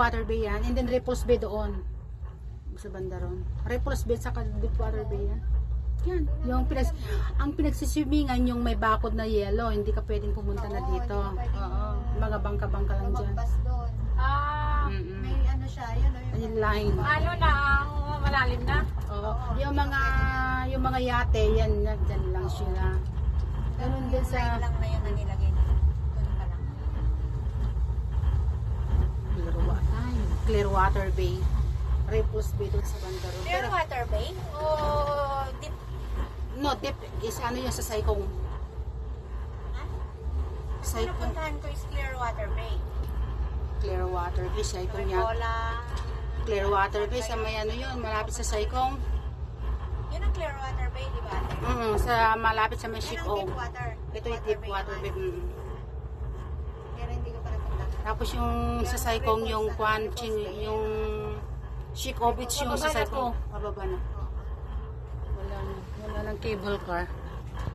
Deepwater Bay yan. And then Repulse Bay doon. Sa banda ron. Repulse Bay sa Deepwater Bay yan. Yan. Yung ang pinagsiswimingan yung may bakod na yellow. Hindi ka pwedeng pumunta na dito. Oo. Mga bangka-bangka lang dyan. Lumagpas doon. May ano siya, yun o. Yung line. Ano na, ang malalim na? Oo. Yung mga yate, yan, dyan lang sila. Ganun din Line sa lang na yun na nilagay na. Doon pa lang. Clearwater Bay. Repulse Bay doon sa banda ron. Pero, Clearwater Bay? O deep? no, deep is ano yung sa Saikong. Ha? Saikong. Napuntahan ko is Clearwater Bay. Clearwater Bay, Saikong yan. Bola. Clearwater Bay, sa may ano yun, malapit sa Saikong. Yun ang Clearwater Bay, di ba? Sa malapit sa may Yun ship ang o. Deepwater. Ito yung Deepwater Bay. Pero hindi ko pa napunta. Tapos yung sa Saikong, yung yung Chico Beach yung sa Saikong. Pababa na. Wala na. Wala ng cable car.